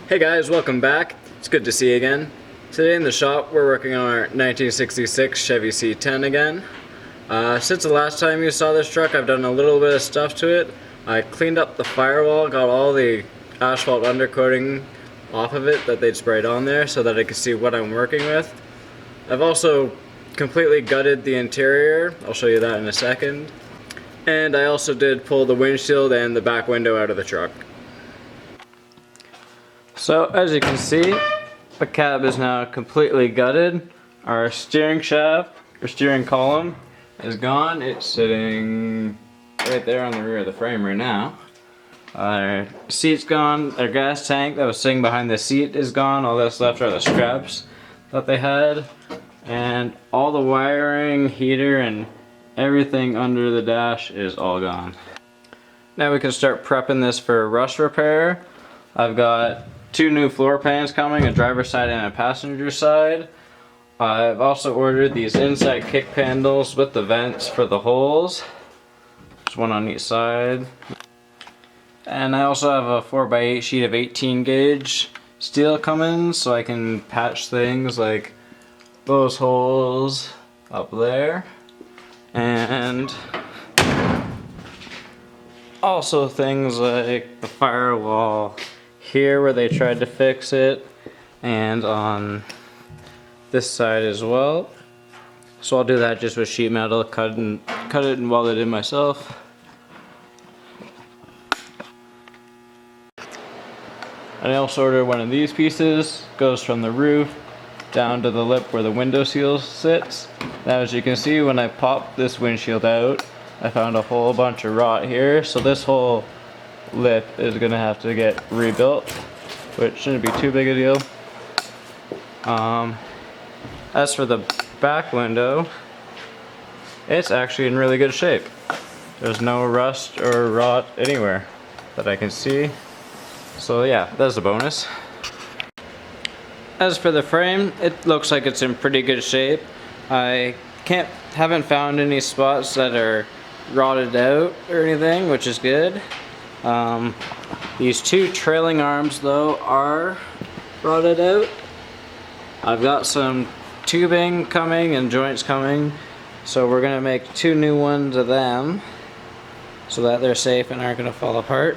Hey guys, welcome back. It's good to see you again. Today in the shop we're working on our 1966 Chevy C10 again. Since the last time you saw this truck, I've done a little bit of stuff to it. I cleaned up the firewall, got all the asphalt undercoating off of it that they'd sprayed on there so that I could see what I'm working with. I've also completely gutted the interior. I'll show you that in a second. And I also did pull the windshield and the back window out of the truck. So as you can see, the cab is now completely gutted. Our steering shaft, or steering column, is gone. It's sitting right there on the rear of the frame right now. Our seat's gone. Our gas tank that was sitting behind the seat is gone. All that's left are the straps that they had. And all the wiring, heater, and everything under the dash is all gone. Now we can start prepping this for rust repair. I've got 2 new floor pans coming, a driver's side and a passenger side. I've also ordered these inside kick handles with the vents for the holes. There's one on each side. And I also have a 4x8 sheet of 18 gauge steel coming so I can patch things like those holes up there. And also things like the firewall here where they tried to fix it, and on this side as well. So I'll do that just with sheet metal, cut it and weld it in myself. And I also ordered one of these pieces, goes from the roof down to the lip where the window seal sits. Now as you can see, when I popped this windshield out, I found a whole bunch of rot here, so this whole lip is gonna have to get rebuilt, which shouldn't be too big a deal. As for the back window, it's actually in really good shape. There's no rust or rot anywhere that I can see. So yeah, that's a bonus. As for the frame, it looks like it's in pretty good shape. I haven't found any spots that are rotted out or anything, which is good. These 2 trailing arms though are rotted out. I've got some tubing coming and joints coming, so we're gonna make 2 new ones of them so that they're safe and aren't gonna fall apart.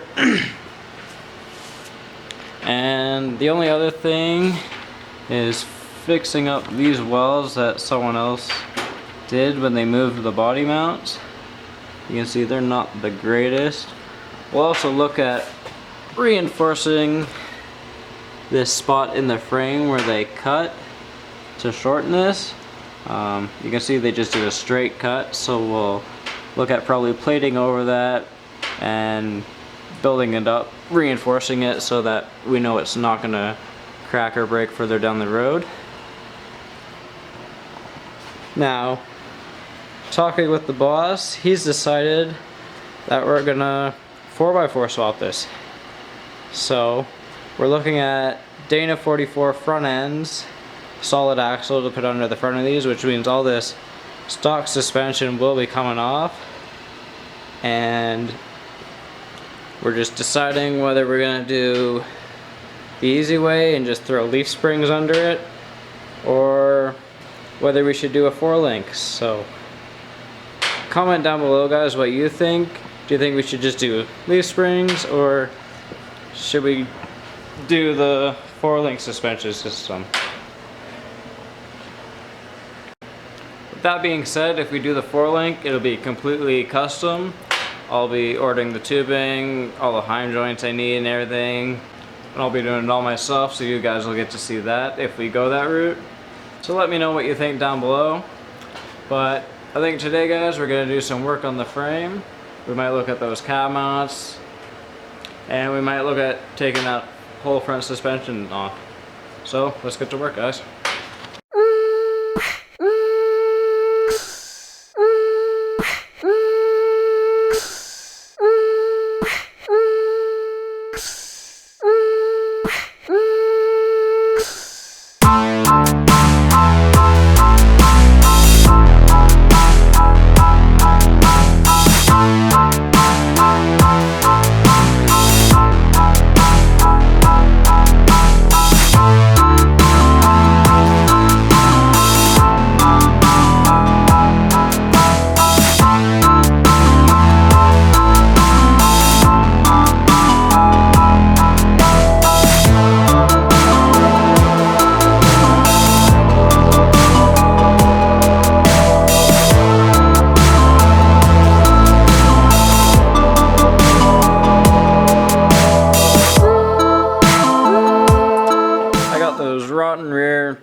And the only other thing is fixing up these wells that someone else did when they moved the body mounts. You can see they're not the greatest. We'll also look at reinforcing this spot in the frame where they cut to shorten this. You can see they just did a straight cut, so we'll look at probably plating over that and building it up, reinforcing it so that we know it's not going to crack or break further down the road. Now, talking with the boss, he's decided that we're gonna 4x4 swap this. So we're looking at Dana 44 front ends, solid axle to put under the front of these, which means all this stock suspension will be coming off, and we're just deciding whether we're gonna do the easy way and just throw leaf springs under it, or whether we should do a 4-link. So comment down below, guys, what you think. Do you think we should just do leaf springs, or should we do the 4-link suspension system? With that being said, if we do the 4-link, it'll be completely custom. I'll be ordering the tubing, all the heim joints I need and everything, and I'll be doing it all myself, so you guys will get to see that if we go that route. So let me know what you think down below. But I think today, guys, we're gonna do some work on the frame. We might look at those cab mounts, and we might look at taking that whole front suspension off. So let's get to work, guys.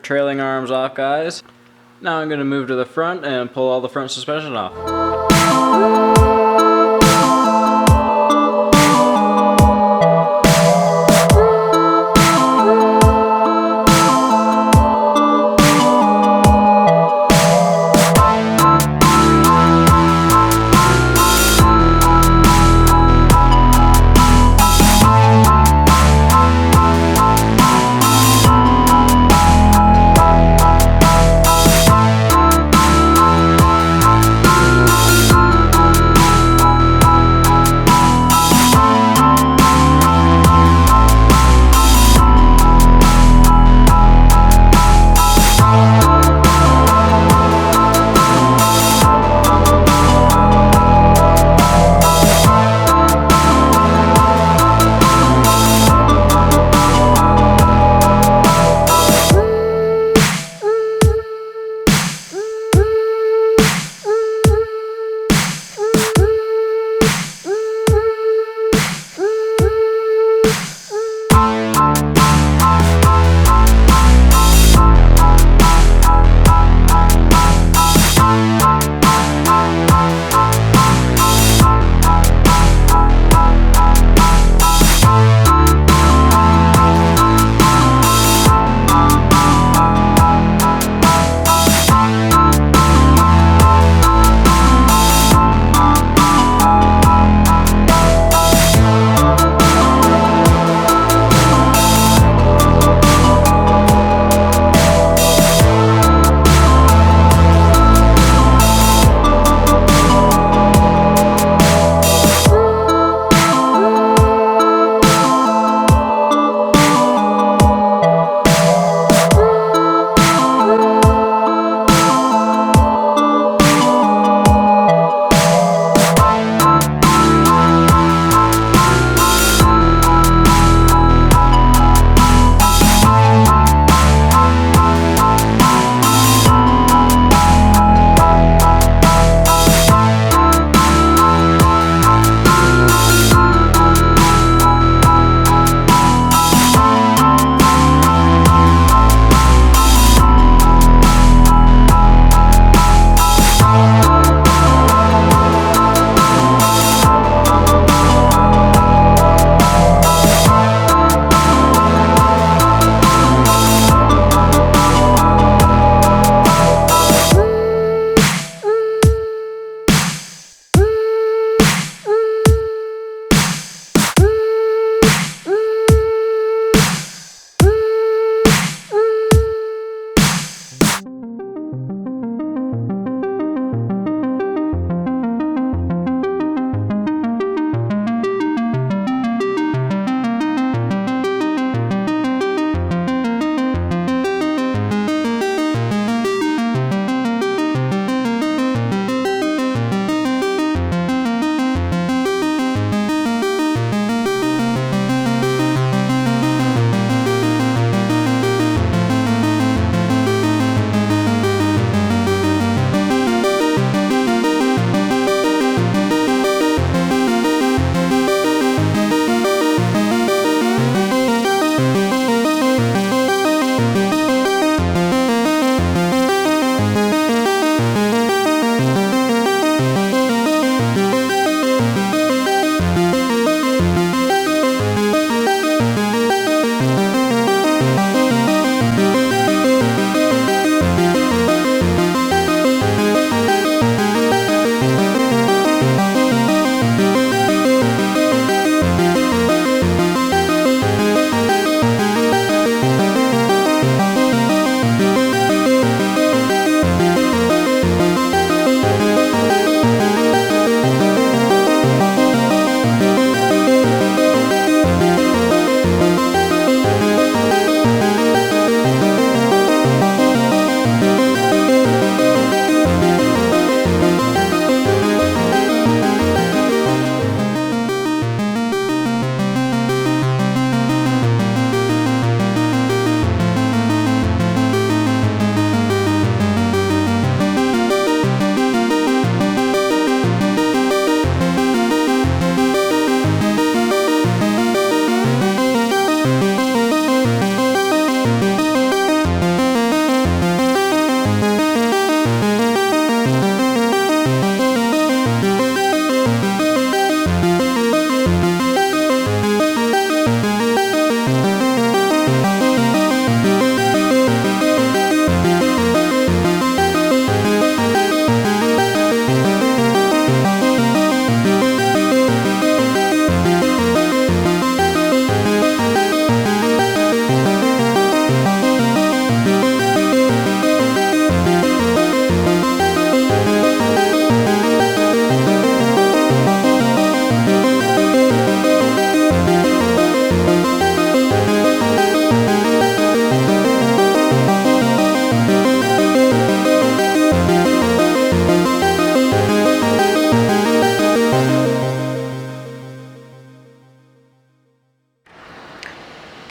trailing arms off, guys. Now I'm going to move to the front and pull all the front suspension off.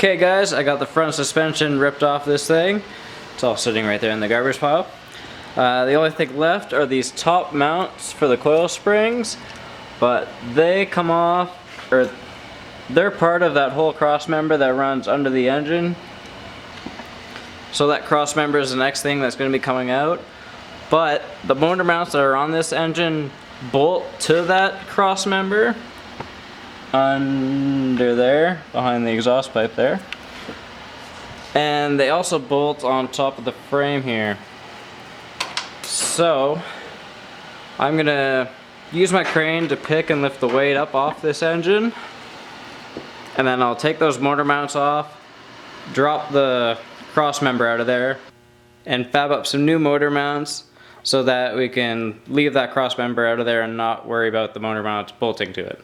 Okay guys, I got the front suspension ripped off this thing. It's all sitting right there in the garbage pile. The only thing left are these top mounts for the coil springs, but they come off, or they're part of that whole cross member that runs under the engine. So that cross member is the next thing that's going to be coming out. But the motor mounts that are on this engine bolt to that cross member under there, behind the exhaust pipe there. And they also bolt on top of the frame here. So I'm gonna use my crane to pick and lift the weight up off this engine, and then I'll take those motor mounts off, drop the cross member out of there, and fab up some new motor mounts so that we can leave that cross member out of there and not worry about the motor mounts bolting to it.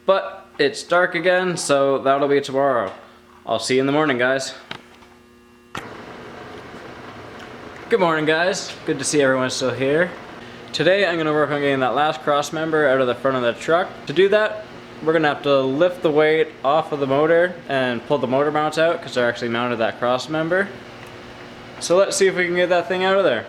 But it's dark again, so that'll be tomorrow. I'll see you in the morning, guys. Good morning, guys. Good to see everyone still here. Today I'm going to work on getting that last cross member out of the front of the truck. To do that, we're going to have to lift the weight off of the motor and pull the motor mounts out because they're actually mounted that cross member. So let's see if we can get that thing out of there.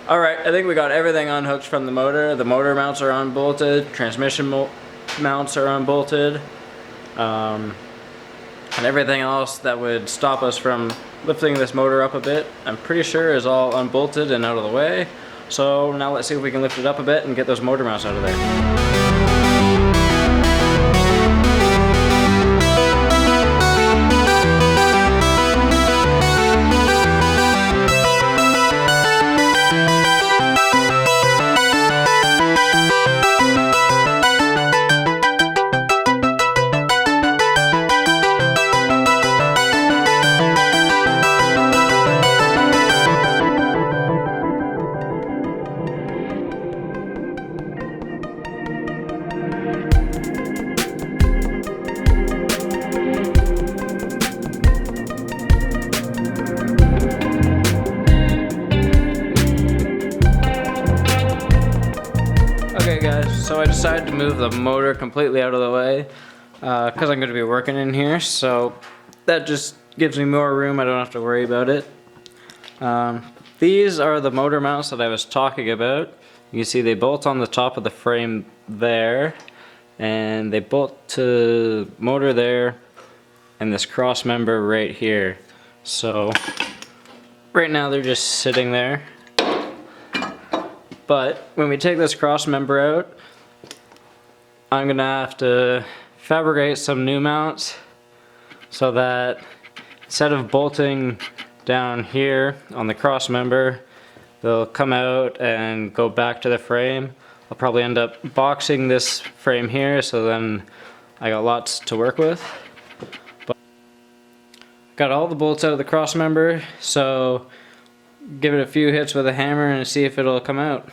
Alright, I think we got everything unhooked from the motor. The motor mounts are unbolted, transmission mounts are unbolted, and everything else that would stop us from lifting this motor up a bit, I'm pretty sure is all unbolted and out of the way. So now let's see if we can lift it up a bit and get those motor mounts out of there. Okay guys, so I decided to move the motor completely out of the way because I'm going to be working in here, so that just gives me more room. I don't have to worry about it. These are the motor mounts that I was talking about. You can see they bolt on the top of the frame there, and they bolt to motor there, and this cross member right here. So right now they're just sitting there. But when we take this cross member out, I'm gonna have to fabricate some new mounts so that instead of bolting down here on the cross member, they'll come out and go back to the frame. I'll probably end up boxing this frame here, so then I got lots to work with. But got all the bolts out of the cross member, so give it a few hits with a hammer and see if it'll come out.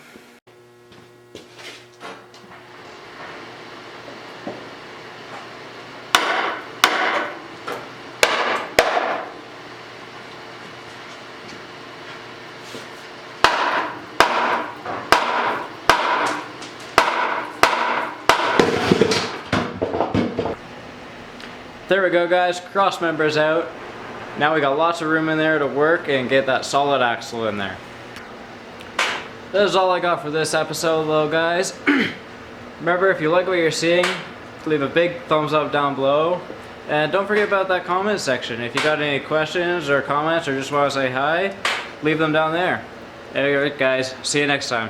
There we go, guys, cross member's out. Now we got lots of room in there to work and get that solid axle in there. That is all I got for this episode though, guys. Remember, if you like what you're seeing, leave a big thumbs up down below. And don't forget about that comment section. If you got any questions or comments or just want to say hi, leave them down there. Alright guys, see you next time.